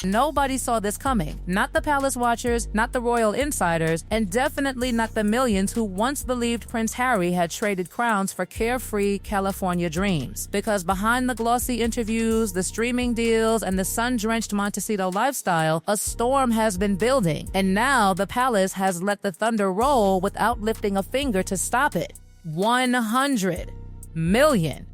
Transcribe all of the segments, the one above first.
Nobody saw this coming. Not the palace watchers, not the royal insiders, and definitely not the millions who once believed Prince Harry had traded crowns for carefree California dreams. Because behind the glossy interviews, the streaming deals, and the sun-drenched Montecito lifestyle, a storm has been building, and now the palace has let the thunder roll without lifting a finger to stop it. $100 million.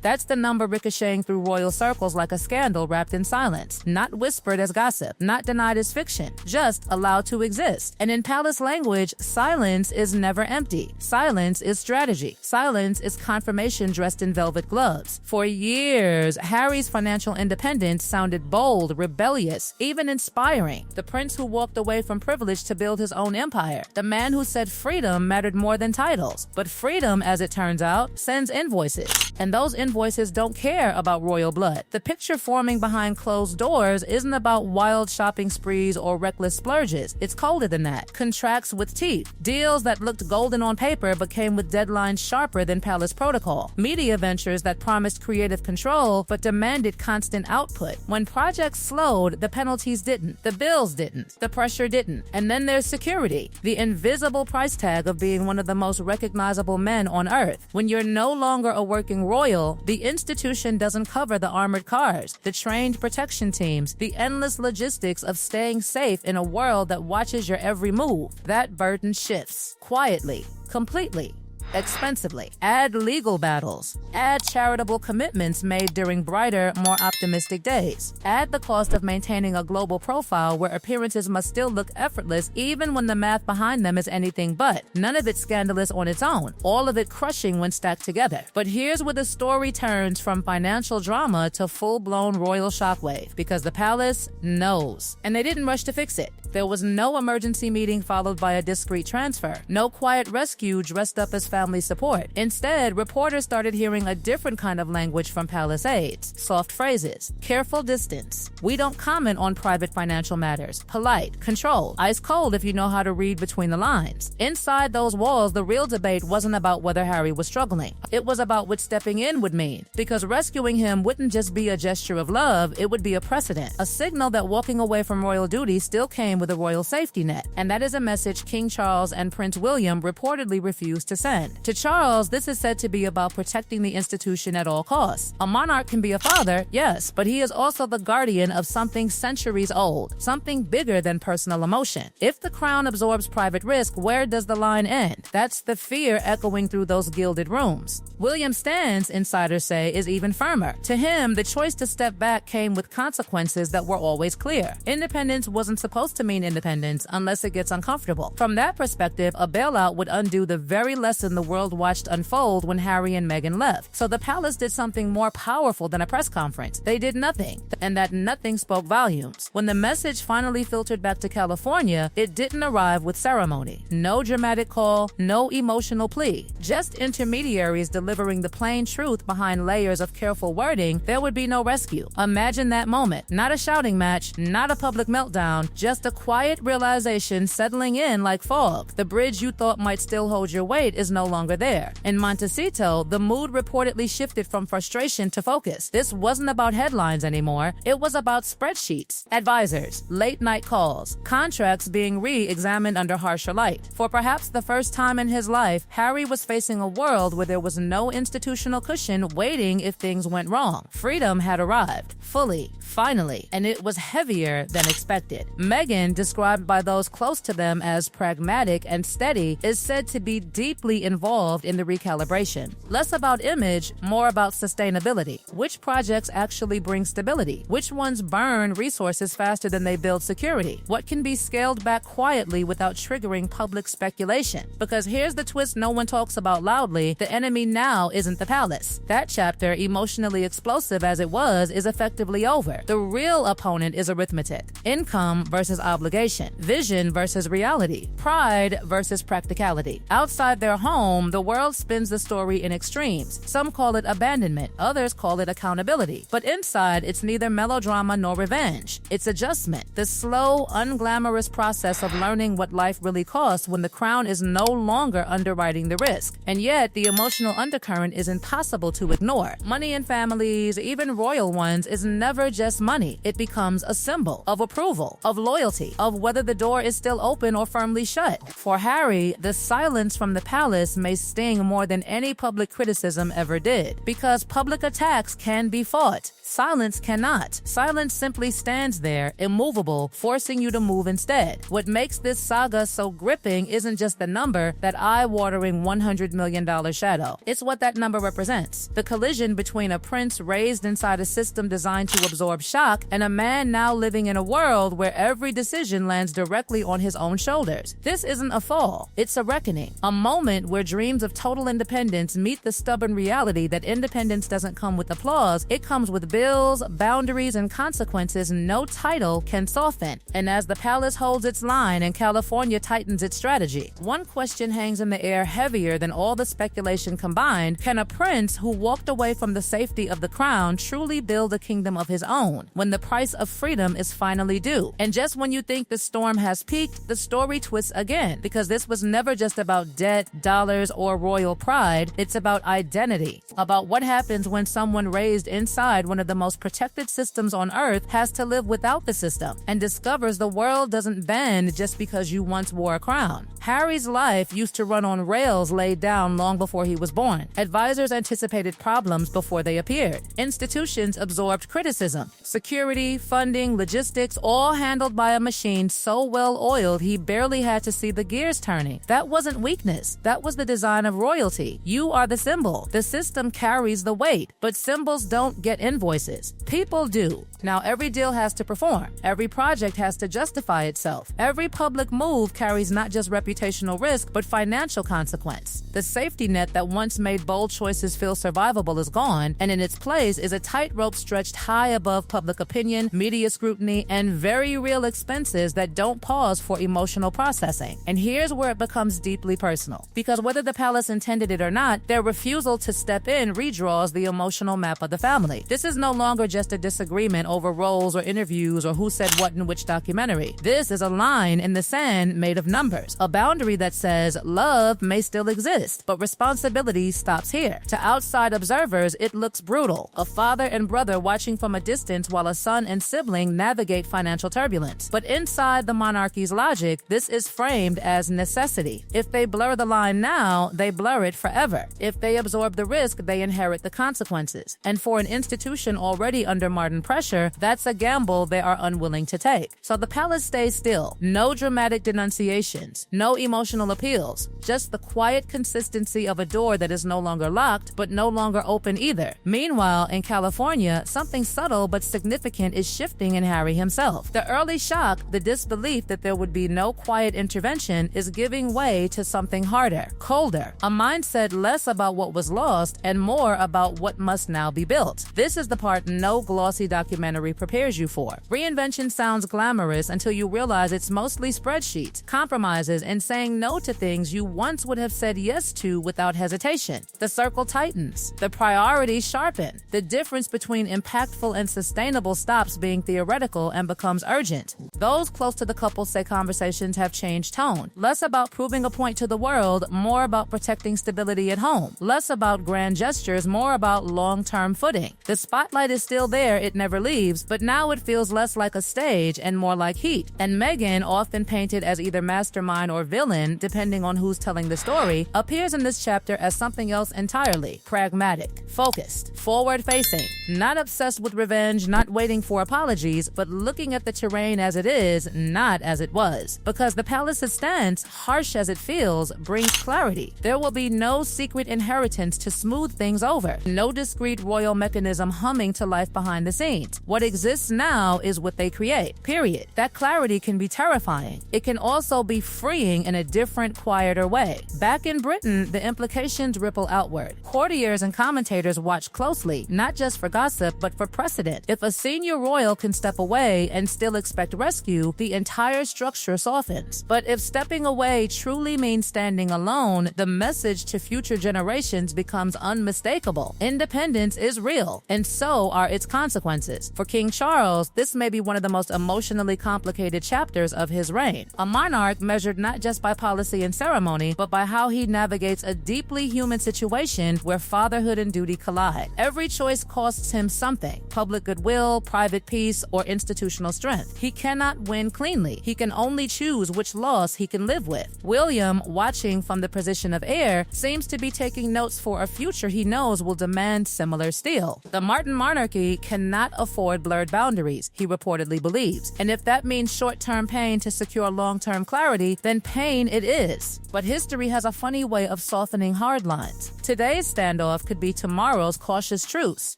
That's the number ricocheting through royal circles like a scandal wrapped in silence, not whispered as gossip, not denied as fiction, just allowed to exist. And in palace language, silence is never empty. Silence is strategy. Silence is confirmation dressed in velvet gloves. For years, Harry's financial independence sounded bold, rebellious, even inspiring. The prince who walked away from privilege to build his own empire. The man who said freedom mattered more than titles. But freedom, as it turns out, sends invoices, and those invoices don't care about royal blood. The picture forming behind closed doors isn't about wild shopping sprees or reckless splurges. It's colder than that. Contracts with teeth. Deals that looked golden on paper but came with deadlines sharper than palace protocol. Media ventures that promised creative control but demanded constant output. When projects slowed, the penalties didn't. The bills didn't. The pressure didn't. And then there's security. The invisible price tag of being one of the most recognizable men on earth. When you're no longer a working royal, the institution doesn't cover the armored cars, the trained protection teams, the endless logistics of staying safe in a world that watches your every move. That burden shifts quietly, completely. Expensively. Add legal battles. Add charitable commitments made during brighter, more optimistic days. Add the cost of maintaining a global profile where appearances must still look effortless even when the math behind them is anything but. None of it scandalous on its own. All of it crushing when stacked together. But here's where the story turns from financial drama to full-blown royal shockwave. Because the palace knows. And they didn't rush to fix it. There was no emergency meeting followed by a discreet transfer. No quiet rescue dressed up as family support. Instead, reporters started hearing a different kind of language from palace aides. Soft phrases. Careful distance. We don't comment on private financial matters. Polite. Controlled. Ice cold if you know how to read between the lines. Inside those walls, the real debate wasn't about whether Harry was struggling. It was about what stepping in would mean. Because rescuing him wouldn't just be a gesture of love, it would be a precedent. A signal that walking away from royal duty still came with a royal safety net. And that is a message King Charles and Prince William reportedly refused to send. To Charles, this is said to be about protecting the institution at all costs. A monarch can be a father, yes, but he is also the guardian of something centuries old, something bigger than personal emotion. If the crown absorbs private risk, where does the line end? That's the fear echoing through those gilded rooms. William's stance, insiders say, is even firmer. To him, the choice to step back came with consequences that were always clear. Independence wasn't supposed to mean independence unless it gets uncomfortable. From that perspective, a bailout would undo the very lesson the world watched unfold when Harry and Meghan left. So the palace did something more powerful than a press conference. They did nothing, and that nothing spoke volumes. When the message finally filtered back to California, it didn't arrive with ceremony. No dramatic call, no emotional plea. Just intermediaries delivering the plain truth behind layers of careful wording. There would be no rescue. Imagine that moment. Not a shouting match, not a public meltdown, just a quiet realization settling in like fog. The bridge you thought might still hold your weight is no longer there. In Montecito, the mood reportedly shifted from frustration to focus. This wasn't about headlines anymore. It was about spreadsheets, advisors, late-night calls, contracts being re-examined under harsher light. For perhaps the first time in his life, Harry was facing a world where there was no institutional cushion waiting if things went wrong. Freedom had arrived, fully, finally, and it was heavier than expected. Meghan, described by those close to them as pragmatic and steady, is said to be deeply involved in the recalibration. Less about image, more about sustainability. Which projects actually bring stability? Which ones burn resources faster than they build security? What can be scaled back quietly without triggering public speculation? Because here's the twist no one talks about loudly: the enemy now isn't the palace. That chapter, emotionally explosive as it was, is effectively over. The real opponent is arithmetic. Income versus obligation. obligation, vision versus reality, pride versus practicality. Outside their home, the world spins the story in extremes. Some call it abandonment, others call it accountability. But inside, it's neither melodrama nor revenge. It's adjustment, the slow, unglamorous process of learning what life really costs when the crown is no longer underwriting the risk. And yet, the emotional undercurrent is impossible to ignore. Money in families, even royal ones, is never just money. It becomes a symbol of approval, of loyalty, of whether the door is still open or firmly shut. For Harry, the silence from the palace may sting more than any public criticism ever did, because public attacks can be fought. Silence cannot. Silence simply stands there, immovable, forcing you to move instead. What makes this saga so gripping isn't just the number, that eye-watering $100 million shadow. It's what that number represents. The collision between a prince raised inside a system designed to absorb shock and a man now living in a world where every decision lands directly on his own shoulders. This isn't a fall. It's a reckoning. A moment where dreams of total independence meet the stubborn reality that independence doesn't come with applause, it comes with bills, boundaries, and consequences no title can soften. And as the palace holds its line and California tightens its strategy, one question hangs in the air heavier than all the speculation combined. Can a prince who walked away from the safety of the crown truly build a kingdom of his own when the price of freedom is finally due? And just when you think the storm has peaked, the story twists again, because this was never just about debt, dollars, or royal pride. It's about identity, about what happens when someone raised inside one of the most protected systems on earth has to live without the system and discovers the world doesn't bend just because you once wore a crown. Harry's life used to run on rails laid down long before he was born. Advisors anticipated problems before they appeared. Institutions absorbed criticism. Security, funding, logistics, all handled by a machine so well oiled he barely had to see the gears turning. That wasn't weakness. That was the design of royalty. You are the symbol. The system carries the weight, but symbols don't get invoices. People do. Now, every deal has to perform. Every project has to justify itself. Every public move carries not just reputational risk, but financial consequence. The safety net that once made bold choices feel survivable is gone, and in its place is a tightrope stretched high above public opinion, media scrutiny, and very real expenses that don't pause for emotional processing. And here's where it becomes deeply personal. Because whether the palace intended it or not, their refusal to step in redraws the emotional map of the family. This is no longer just a disagreement over roles or interviews or who said what in which documentary. This is a line in the sand made of numbers, a boundary that says love may still exist, but responsibility stops here. To outside observers, it looks brutal. A father and brother watching from a distance while a son and sibling navigate financial turbulence. But inside the monarchy's logic, this is framed as necessity. If they blur the line now, they blur it forever. If they absorb the risk, they inherit the consequences. And for an institution already under modern pressure, that's a gamble they are unwilling to take. So the palace stays still. No dramatic denunciations, no emotional appeals, just the quiet consistency of a door that is no longer locked, but no longer open either. Meanwhile, in California, something subtle but significant is shifting in Harry himself. The early shock, the disbelief that there would be no quiet intervention, is giving way to something harder, colder, a mindset less about what was lost and more about what must now be built. This is the part no glossy documentary prepares you for. Reinvention sounds glamorous until you realize it's mostly spreadsheets, compromises, and saying no to things you once would have said yes to without hesitation. The circle tightens. The priorities sharpen. The difference between impactful and sustainable stops being theoretical and becomes urgent. Those close to the couple say conversations have changed tone. Less about proving a point to the world, more about protecting stability at home. Less about grand gestures, more about long-term footing. The spotlight is still there, it never leaves, but now it feels less like a stage and more like heat. And Meghan, often painted as either mastermind or villain, depending on who's telling the story, appears in this chapter as something else entirely. Pragmatic, focused, forward-facing, not obsessed with revenge, not waiting for apologies, but looking at the terrain as it is, not as it was. Because the palace's stance, harsh as it feels, brings clarity. There will be no secret inheritance to smooth things over, no discreet royal mechanism humming to life behind the scenes. What exists now is what they create, period. That clarity can be terrifying. It can also be freeing in a different, quieter way. Back in Britain, the implications ripple outward. Courtiers and commentators watch closely, not just for gossip, but for precedent. If a senior royal can step away and still expect rescue, rescue, the entire structure softens. But if stepping away truly means standing alone, the message to future generations becomes unmistakable. Independence is real, and so are its consequences. For King Charles, this may be one of the most emotionally complicated chapters of his reign. A monarch measured not just by policy and ceremony, but by how he navigates a deeply human situation where fatherhood and duty collide. Every choice costs him something: public goodwill, private peace, or institutional strength. He cannot win cleanly. He can only choose which loss he can live with. William, watching from the position of heir, seems to be taking notes for a future he knows will demand similar steel. The Martin monarchy cannot afford blurred boundaries, he reportedly believes. And if that means short-term pain to secure long-term clarity, then pain it is. But history has a funny way of softening hard lines. Today's standoff could be tomorrow's cautious truce.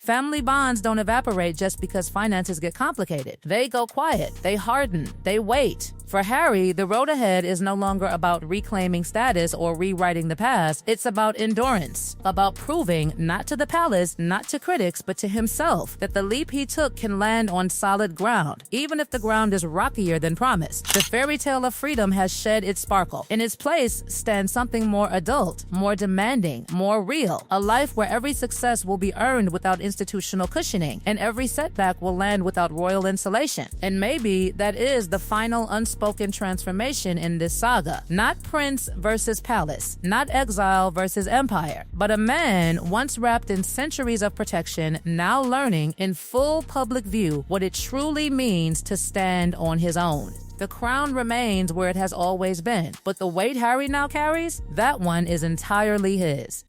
Family bonds don't evaporate just because finances get complicated. They go quiet, they harden, they wait. For Harry, the road ahead is no longer about reclaiming status or rewriting the past. It's about endurance, about proving, not to the palace, not to critics, but to himself, that the leap he took can land on solid ground, even if the ground is rockier than promised. The fairy tale of freedom has shed its sparkle. In its place stands something more adult, more demanding, more real. A life where every success will be earned without institutional cushioning, and every setback will land without royal insulation. And maybe that is the final unspoken transformation in this saga. Not prince versus palace, not exile versus empire, but a man once wrapped in centuries of protection, now learning in full public view what it truly means to stand on his own. The crown remains where it has always been, but the weight Harry now carries, that one is entirely his.